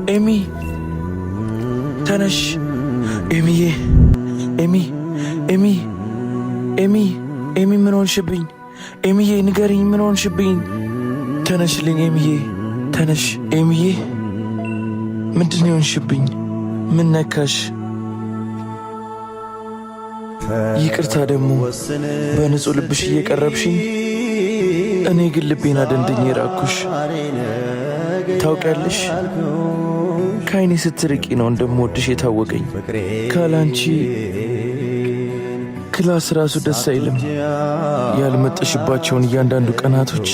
ኤሚ ተነሽ። ኤሚዬ ኤሚ ኤሚ ኤሚ ኤሚ ምን ሆንሽብኝ? ኤሚዬ ንገሪኝ፣ ምን ሆንሽብኝ? ተነሽልኝ ኤሚዬ ተነሽ። ኤሚዬ ምንድን ነው የሆንሽብኝ? ምን ነካሽ? ይቅርታ ደግሞ በንጹህ ልብሽ እየቀረብሽኝ፣ እኔ ግን ልቤን አደንድኜ ራኩሽ። ታውቂያለሽ ከአይኔ ስትርቂ ነው እንደምወድሽ የታወቀኝ። ካላንቺ ክላስ ራሱ ደስ አይልም። ያልመጠሽባቸውን እያንዳንዱ ቀናቶች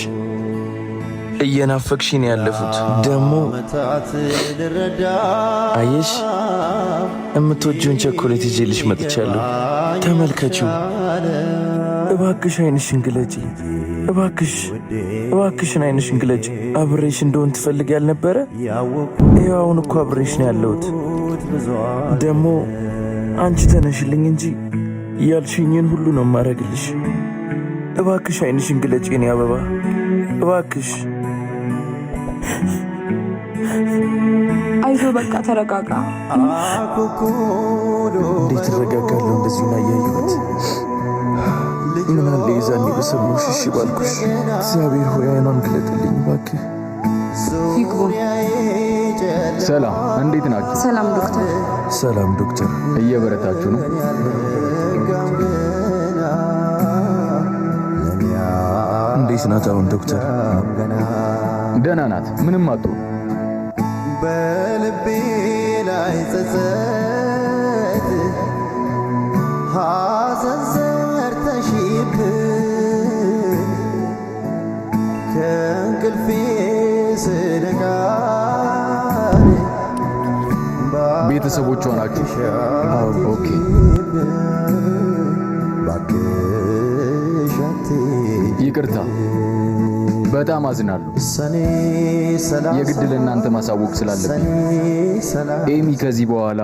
እየናፈቅሽኝ ያለፉት። ደግሞ አየሽ የምትወጂውን ቸኮሌት ይዤልሽ መጥቻለሁ። ተመልከቺው። እባክሽ አይንሽን ግለጪ። እባክሽን አይንሽን ግለጪ። አብሬሽ እንደሆን ትፈልግ ያልነበረ? ይኸው አሁን እኮ አብሬሽ ነው ያለሁት። ደግሞ አንቺ ተነሽልኝ እንጂ ያልሽኝን ሁሉ ነው ማረግልሽ። እባክሽ አይንሽን ግለጪ የኔ አበባ እባክሽ። አይዞ በቃ ተረጋጋ። እንዴት ተረጋጋለሁ? እንደዚሁ ላይ ያየሁት ምን አለ ይዛኔ በሰማሁሽ እሺ ባልኩሽ። እግዚአብሔር ሆይ አይኗን ግለጥልኝ እባክህ። ይግቡ። ሰላም፣ እንዴት ናችሁ? ሰላም ዶክተር። ሰላም ዶክተር። እየበረታችሁ ነው? እንዴት ናት አሁን ዶክተር? ደህና ናት፣ ምንም አጡ። በልቤ ላይ ጸጸት ሐዘን ዘርተሽብኝ ከእንቅልፌ ስነቃ ቤተሰቦቿ ናችሁ? አዎ። ኦኬ። ይቅርታ፣ በጣም አዝናለሁ። የግድ ለእናንተ ማሳወቅ ስላለብኝ ኤሚ ከዚህ በኋላ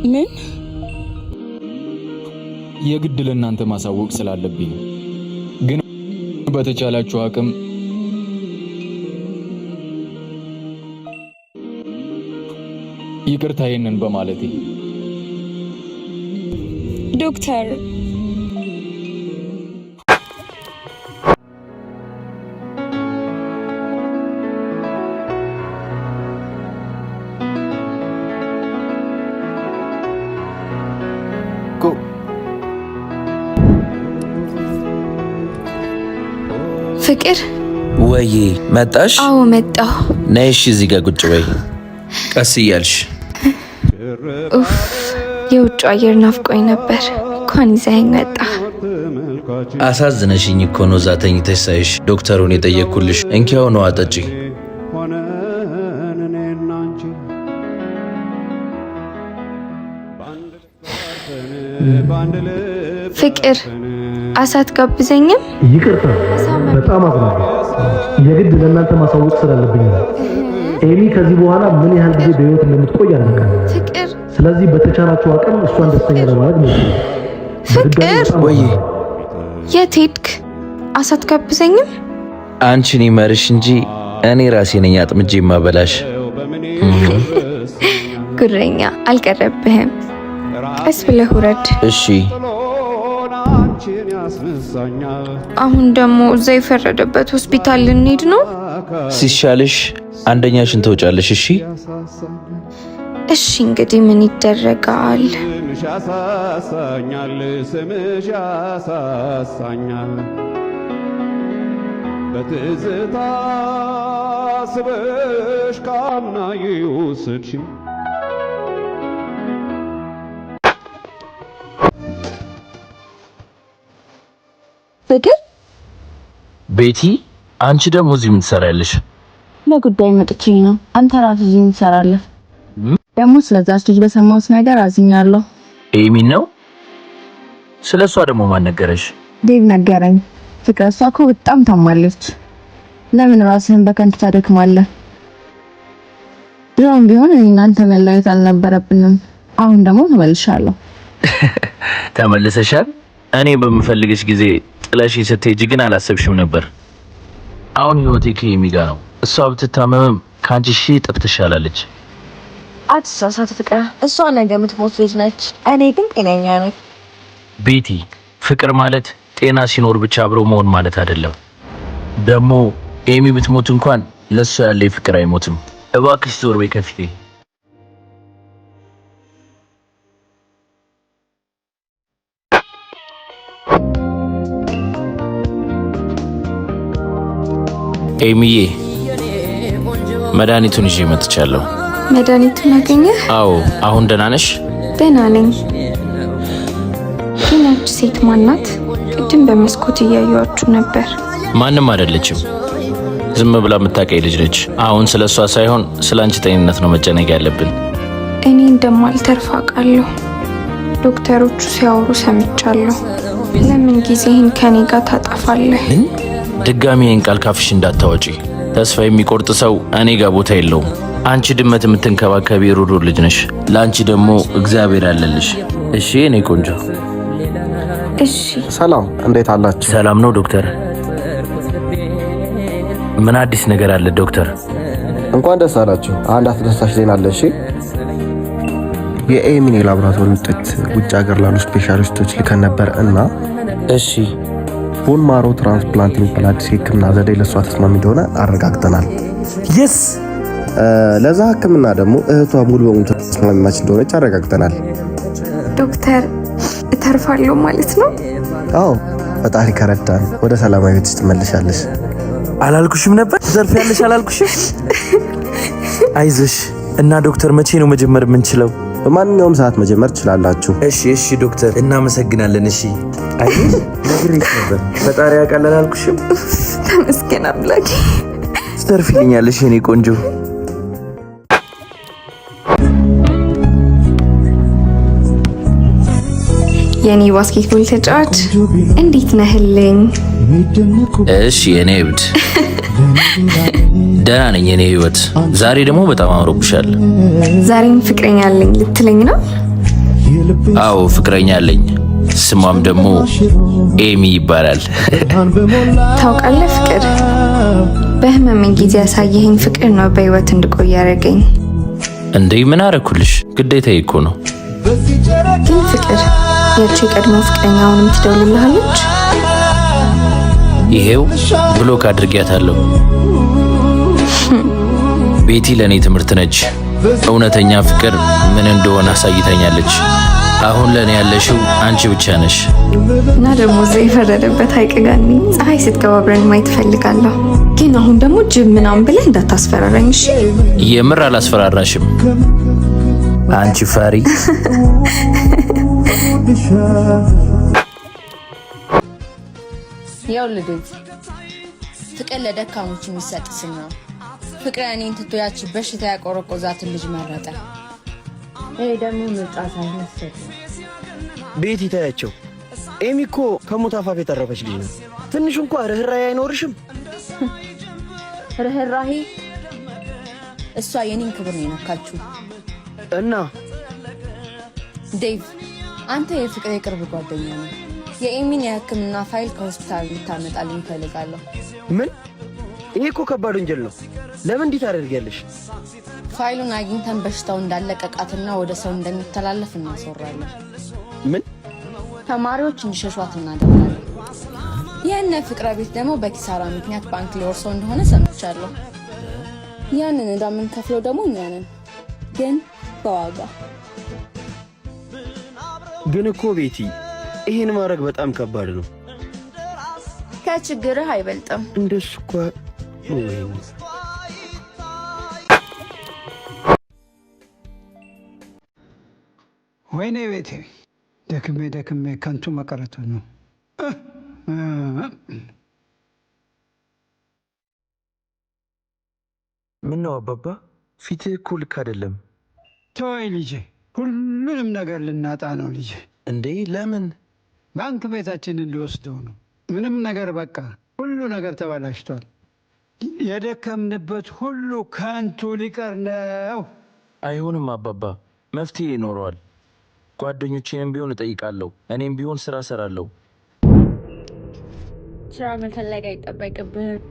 ምን? የግድ ለእናንተ ማሳወቅ ስላለብኝ ግን በተቻላችሁ አቅም ይቅርታ ይሄንን በማለቴ። ዶክተር ፍቅር ወይ መጣሽ? አዎ መጣሁ። ነይ እሺ፣ እዚህ ጋር ቁጭ በይ ቀስ እያልሽ። ኡፍ የውጭ አየር ናፍቆኝ ነበር። እንኳን ይዘኸኝ መጣ። አሳዝነሽኝ እኮ ነው እዛ ተኝተሽ ሳይሽ ዶክተሩን የጠየቅኩልሽ። እንኪያው ነው አጠጪ። ፍቅር አሳት ጋብዘኝም? ይቅርታ፣ በጣም አዝናለሁ። የግድ ለእናንተ ማሳወቅ ስላለብኝ ነው። ኤሚ ከዚህ በኋላ ምን ያህል ጊዜ በህይወት እንደምትቆይ አላውቅም። ፍቅር፣ ስለዚህ በተቻላችሁ አቅም እሷን ደስተኛ ለማድረግ ነው። ፍቅር፣ ወይ የት ሄድክ? አሳት ጋብዘኝም? አንቺን ይመርሽ እንጂ እኔ ራሴ ነኝ አጥምጄ ማበላሽ። ጉረኛ፣ አልቀረብህም። ቀስ ብለህ ውረድ። እሺ። አሁን ደግሞ እዛ የፈረደበት ሆስፒታል ልንሄድ ነው። ሲሻልሽ አንደኛሽን ተውጫለሽ። እሺ እሺ፣ እንግዲህ ምን ይደረጋል። ስምሽ ያሳሳኛል በትዝታ ስበሽ ካምና ይውሰድሽ ፍቅር። ቤቲ፣ አንቺ ደግሞ እዚህ ምን ትሰሪያለሽ? ለጉዳይ መጥቼ ነው። አንተ ራስህ እዚህ ምን ትሰራለህ? ደግሞ ስለዛች ልጅ በሰማሁት ነገር አዝኛለሁ። ኤሚን ነው? ስለሷ ደግሞ ማን ነገረሽ? ዴቭ ነገረኝ። ፍቅር፣ እሷ እኮ በጣም ታማለች። ለምን ራስህን በከንቱ ታደክማለህ? ድሮም ቢሆን እናንተ መለያየት አልነበረብንም። አሁን ደግሞ ተመልሻለሁ። ተመልሰሻል? እኔ በምፈልግሽ ጊዜ ጥለሽ ስትሄጂ ግን አላሰብሽም ነበር። አሁን ህይወቴ ከኤሚ ጋር ነው። እሷ ብትታመምም ካንቺ ሺህ እጥፍ ትሻላለች። አትሳሳት ፍቅር፣ እሷ ነገ የምትሞት ልጅ ነች። እኔ ግን ጤነኛ ነኝ። ቤቲ፣ ፍቅር ማለት ጤና ሲኖር ብቻ አብሮ መሆን ማለት አይደለም። ደግሞ ኤሚ ብትሞት እንኳን ለሷ ያለ ፍቅር አይሞትም። እባክሽ ዞር በይ ከፊቴ። ኤሚዬ፣ መድኃኒቱን ይዤ መጥቻለሁ። መድኃኒቱን አገኘህ? አዎ። አሁን ደህና ነሽ? ደህና ነኝ። ግን ያቺ ሴት ማናት? ቅድም በመስኮት እያየኋችሁ ነበር። ማንም አይደለችም። ዝም ብላ የምታውቀኝ ልጅ ነች። አሁን ስለሷ ሳይሆን ስላንቺ ጤንነት ነው መጨነቅ ያለብን። እኔ እንደማልተርፍ አውቃለሁ። ዶክተሮቹ ሲያወሩ ሰምቻለሁ። ለምን ጊዜህን ከኔ ጋር ታጠፋለህ? ድጋሚ ይህን ቃል ካፍሽ እንዳታወጪ። ተስፋ የሚቆርጥ ሰው እኔ ጋር ቦታ የለውም። አንቺ ድመት የምትንከባከቢ ሩሩ ልጅ ነሽ። ለአንቺ ደግሞ እግዚአብሔር ያለልሽ። እሺ እኔ ቆንጆ። እሺ። ሰላም፣ እንዴት አላችሁ? ሰላም ነው ዶክተር። ምን አዲስ ነገር አለ ዶክተር? እንኳን ደስ አላችሁ። አንድ አስደሳች ዜና አለ። እሺ፣ የኤሚን የላቦራቶሪ ውጤት ውጭ ሀገር ላሉ ስፔሻሊስቶች ልከን ነበር እና እሺ፣ ቦን ማሮ ትራንስፕላንት የሚባል አዲስ የህክምና ዘዴ ለሷ ተስማሚ እንደሆነ አረጋግጠናል። የስ ለዛ ህክምና ደግሞ እህቷ ሙሉ በሙሉ ተስማሚማች እንደሆነች አረጋግጠናል። ዶክተር፣ እተርፋለሁ ማለት ነው? አዎ፣ ፈጣሪ ከረዳን ወደ ሰላማዊ ቤትሽ ትመለሻለሽ። አላልኩሽም ነበር? ትዘርፊያለሽ አላልኩሽም? አይዞሽ። እና ዶክተር፣ መቼ ነው መጀመር የምንችለው? በማንኛውም ሰዓት መጀመር ትችላላችሁ። እሺ ዶክተር፣ እናመሰግናለን። እሺ። አይዞሽ፣ ነግሬሽ ነበር። ፈጣሪ ያውቃል አላልኩሽም? ተመስገን አምላኬ። ትዘርፊልኛለሽ የኔ ቆንጆ። የኔ ባስኬትቦል ተጫዋች እንዴት ነህልኝ? እሺ የኔ እብድ፣ ደህና ነኝ የኔ ህይወት። ዛሬ ደግሞ በጣም አምሮብሻል። ዛሬም ፍቅረኛ አለኝ ልትለኝ ነው? አዎ ፍቅረኛ አለኝ። ስሟም ደግሞ ኤሚ ይባላል። ታውቃለህ ፍቅር፣ በህመሜ ጊዜ ያሳየኸኝ ፍቅር ነው በህይወት እንድቆይ ያደረገኝ። እንዴ ምን አረኩልሽ? ግዴታዬ እኮ ነው። ግን ፍቅር፣ ያቺ የቀድሞ ፍቅረኛ አሁንም ትደውልልሃለች? ይሄው ብሎክ አድርጊያታለሁ። ቤቲ ለኔ ትምህርት ነች። እውነተኛ ፍቅር ምን እንደሆነ አሳይታኛለች። አሁን ለኔ ያለሽው አንቺ ብቻ ነሽ። እና ደግሞ እዛ የፈረደበት ሐይቅ ጋር ፀሐይ ስትገባ አብረን ማየት እፈልጋለሁ። ግን አሁን ደግሞ ጅብ ምናምን ብለህ እንዳታስፈራራኝ እሺ? የምር አላስፈራራሽም አንቺ ፈሪ። ያው ልጅ ፍቅር ለደካሞች የሚሰጥ ስም ነው። ፍቅር እኔን ትቶ ያቺ በሽታ ያቆረቆዛትን ልጅ መረጠ። ይሄ ደግሞ ምርጫ ሳይሆን ስህተት ነው። ቤቲ ታያቸው። ኤሚ እኮ ከሞት አፋፍ የተረፈች ልጅ ነው። ትንሽ እንኳን ርህራሄ አይኖርሽም? ርህራሄ? እሷ የኔን ክብር ነው የነካችው። እና ዴቭ፣ አንተ የፍቅር የቅርብ ጓደኛ ነው። የኤሚን የህክምና ፋይል ከሆስፒታል ልታመጣልኝ እፈልጋለሁ። ምን? ይሄ እኮ ከባድ ወንጀል ነው። ለምን እንዲህ ታደርጊያለሽ? ፋይሉን አግኝተን በሽታው እንዳለቀቃትና ወደ ሰው እንደሚተላለፍ እናስወራለን። ምን? ተማሪዎች እንዲሸሿት እናደርጋለን። የእነ ፍቅረ ቤት ደግሞ በኪሳራ ምክንያት ባንክ ሊወርሰው እንደሆነ ሰምቻለሁ። ያንን ዕዳ የምንከፍለው ደግሞ እኛ ነን፣ ግን በዋጋ። ግን እኮ ቤቲ፣ ይሄን ማድረግ በጣም ከባድ ነው። ከችግርህ አይበልጥም። እንደሱ እኮ ወይኔ ቤቴ፣ ደክሜ ከንቱ መቀረቱ ነው። ምን ነው አባባ? ፊትህ እኮ ልክ አይደለም። ተወይ ልጄ፣ ሁሉንም ነገር ልናጣ ነው ልጄ። እንዴ ለምን? ባንክ ቤታችንን ሊወስደው ነው። ምንም ነገር በቃ ሁሉ ነገር ተበላሽቷል። የደከምንበት ሁሉ ከንቱ ሊቀር ነው። አይሆንም አባባ፣ መፍትሄ ይኖረዋል። ጓደኞቼንም ቢሆን እጠይቃለሁ። እኔም ቢሆን ስራ እሰራለሁ። ስራ መፈለግ አይጠበቅብህም።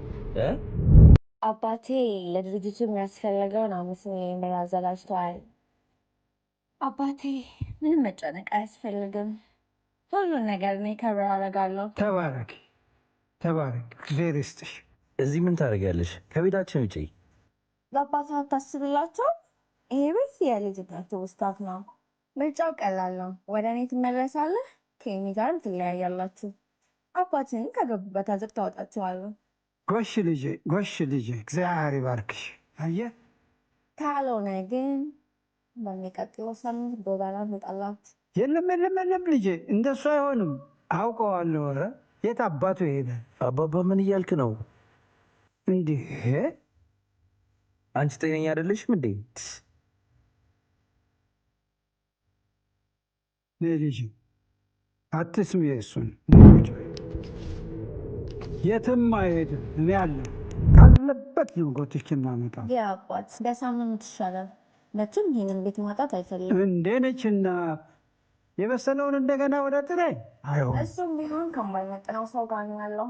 አባቴ ለድርጅቱ የሚያስፈልገውን 5 ሚሊዮን ብር አዘጋጅተዋል። አባቴ ምንም መጨነቅ አያስፈልግም። ሁሉን ነገር እኔ ከብር አደርጋለሁ። ተባረክ ተባረክ፣ እግዚአብሔር ይስጥሽ። እዚህ ምን ታደርጊያለሽ? ከቤታችን ውጪ። ለአባቴ አታስብላቸው። ይሄ ቤት የልጅነት ውስጣት ነው። ምርጫው ቀላል ነው። ወደ እኔ ትመለሳለህ፣ ከኤሚ ጋርም ትለያያላችሁ። አባትን ከገቡበት አዘቅት ታወጣችኋለሁ። ጎሽ ልጄ፣ ጎሽ ልጄ፣ እግዚአብሔር ይባርክሽ። አየህ፣ ካልሆነ ግን በሚቀጥለው ሳምንት ጎዳና ትወጣላችሁ። የለም የለም የለም ልጄ፣ እንደሱ አይሆንም። አውቀዋለሁ። ኧረ የት አባቱ ሄደ? አባባ ምን እያልክ ነው? እንዲህ አንቺ ጤነኛ አይደለሽም እንዴ? ልጅ አትስሚ እሱን። የትም አይሄድም። እኔ አለሁ። ካለበት ነው ጎትቼ የማመጣው። አባት በሳምንት ይሻላል። መቼም ይህንን ቤት ማጣት አይፈልግም። እንዴ ነችና የበሰለውን እንደገና ወደ ጥሬ አይሆን። እሱም ቢሆን ከማይመጥነው ሰው ጋር ነው ያለው።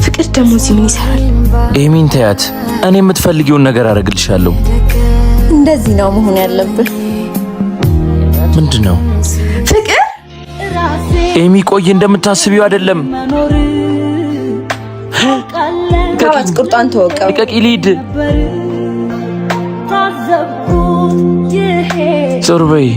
ፍቅር ደግሞ እዚህ ምን ይሰራል? ኤሚን ተያት። እኔ የምትፈልጊውን ነገር አደርግልሻለሁ። እንደዚህ ነው መሆን ያለብህ። ምንድን ነው ፍቅር? ኤሚ ቆይ፣ እንደምታስቢው አይደለም። ካዋት ቁርጣን ተወቀው። ልቀቂ፣ ልሂድ። ዞር በይ።